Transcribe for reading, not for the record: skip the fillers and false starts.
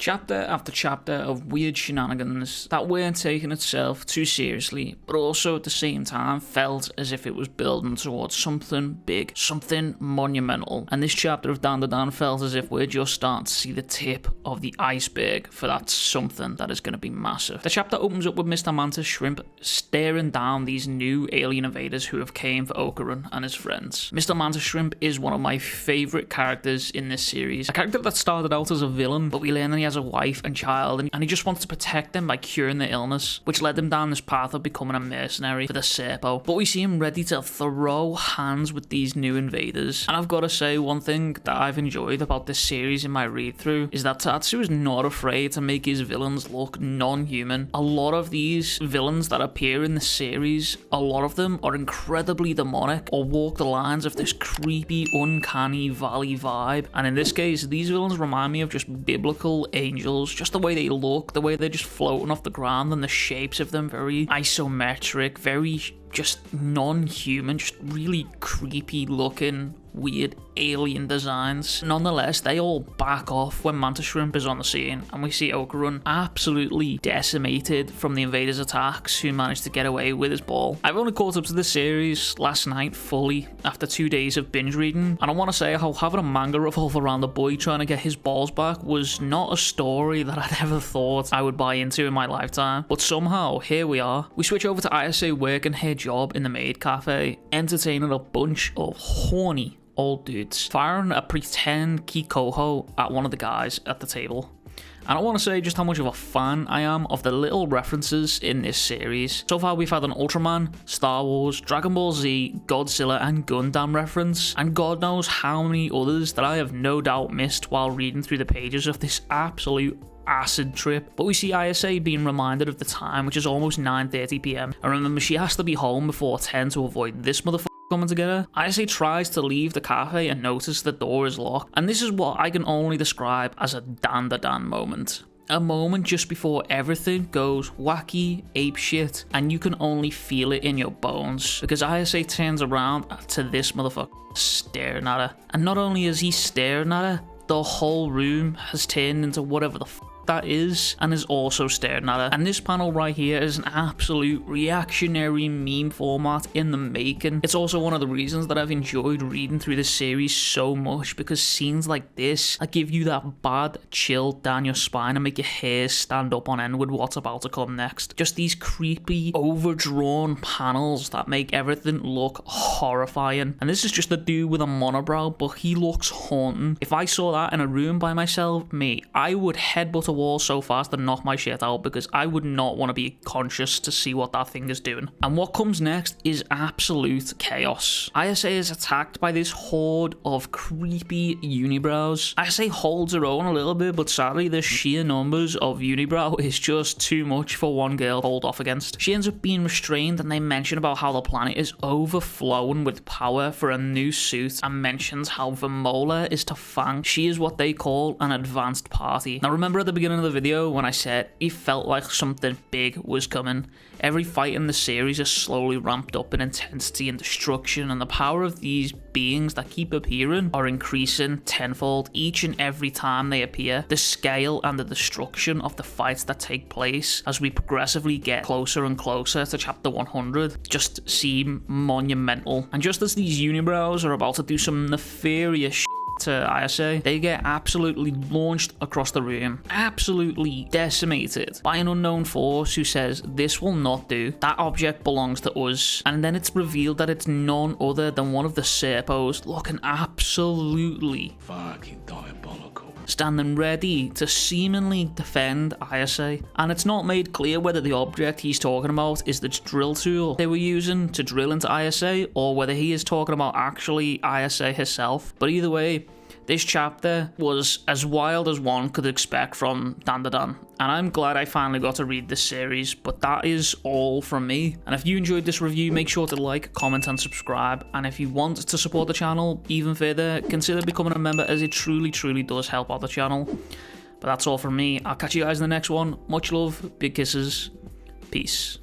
Chapter after chapter of weird shenanigans that weren't taking itself too seriously, but also at the same time felt as if it was building towards something big, something monumental. And this chapter of Dandadan felt as if we're just starting to see the tip of the iceberg for that something that is going to be massive. The chapter opens up with Mr. Mantis Shrimp staring down these new alien invaders who have came for Okurin and his friends. Mr. Mantis Shrimp is one of my favourite characters in this series. A character that started out as a villain, but we learn that he has a wife and child, and he just wants to protect them by curing their illness, which led him down this path of becoming a mercenary for the Serpo. But we see him ready to throw hands with these new invaders. And I've got to say, one thing that I've enjoyed about this series in my read through is that Tatsu is not afraid to make his villains look non-human. A lot of these villains that appear in the series, a lot of them are incredibly demonic or walk the lines of this creepy, uncanny valley vibe. And in this case, these villains remind me of just biblical angels, just the way they look, the way they're just floating off the ground, and the shapes of them very isometric, very just non-human, just really creepy looking, weird alien designs. Nonetheless, they all back off when Mantis Shrimp is on the scene, and we see Okurin absolutely decimated from the invaders' attacks, who managed to get away with his ball. I've only caught up to this series last night fully after 2 days of binge reading, and I want to say how having a manga revolve around a boy trying to get his balls back was not a story that I'd ever thought I would buy into in my lifetime, but somehow here we are. We switch over to Ayase working her job in the maid cafe, entertaining a bunch of horny old dudes, firing a pretend Kikoho at one of the guys at the table. And I want to say just how much of a fan I am of the little references in this series. So far we've had an Ultraman, Star Wars, Dragon Ball Z, Godzilla and Gundam reference, and God knows how many others that I have no doubt missed while reading through the pages of this absolute acid trip. But we see Ayase being reminded of the time, which is almost 9:30 p.m. and remember, she has to be home before 10 to avoid this motherfucker coming together. Ayase tries to leave the cafe and notice the door is locked, and this is what I can only describe as a Dandadan moment. A moment just before everything goes wacky, apeshit, and you can only feel it in your bones, because Ayase turns around to this motherfucker staring at her. And not only is he staring at her, the whole room has turned into whatever the that is, and is also staring at her. And this panel right here is an absolute reactionary meme format in the making. It's also one of the reasons that I've enjoyed reading through this series so much, because scenes like this that give you that bad chill down your spine and make your hair stand up on end with what's about to come next. Just these creepy, overdrawn panels that make everything look horrifying. And this is just a dude with a monobrow, but he looks haunting. If I saw that in a room by myself, mate, I would headbutt a wall so fast and knock my shit out, because I would not want to be conscious to see what that thing is doing. And what comes next is absolute chaos. Ayase is attacked by this horde of creepy unibrows. Ayase holds her own a little bit, but sadly the sheer numbers of unibrow is just too much for one girl to hold off against. She ends up being restrained, and they mention about how the planet is overflowing with power for a new suit, and mentions how Vemola is to Fang. She is what they call an advanced party. Now remember at the beginning of the video when I said it felt like something big was coming? Every fight in the series is slowly ramped up in intensity and destruction, and the power of these beings that keep appearing are increasing tenfold each and every time they appear. The scale and the destruction of the fights that take place as we progressively get closer and closer to chapter 100 just seem monumental. And just as these unibrows are about to do some nefarious shit to Ayase, they get absolutely launched across the room, absolutely decimated by an unknown force who says, "This will not do, that object belongs to us." And then it's revealed that it's none other than one of the Serpos, looking absolutely fucking diabolical, standing ready to seemingly defend Ayase. And it's not made clear whether the object he's talking about is the drill tool they were using to drill into Ayase, or whether he is talking about actually Ayase herself. But either way, this chapter was as wild as one could expect from Dandadan, and I'm glad I finally got to read this series. But that is all from me, and if you enjoyed this review, make sure to like, comment and subscribe. And if you want to support the channel even further, consider becoming a member, as it truly does help out the channel. But that's all from me. I'll catch you guys in the next one. Much love, big kisses, peace.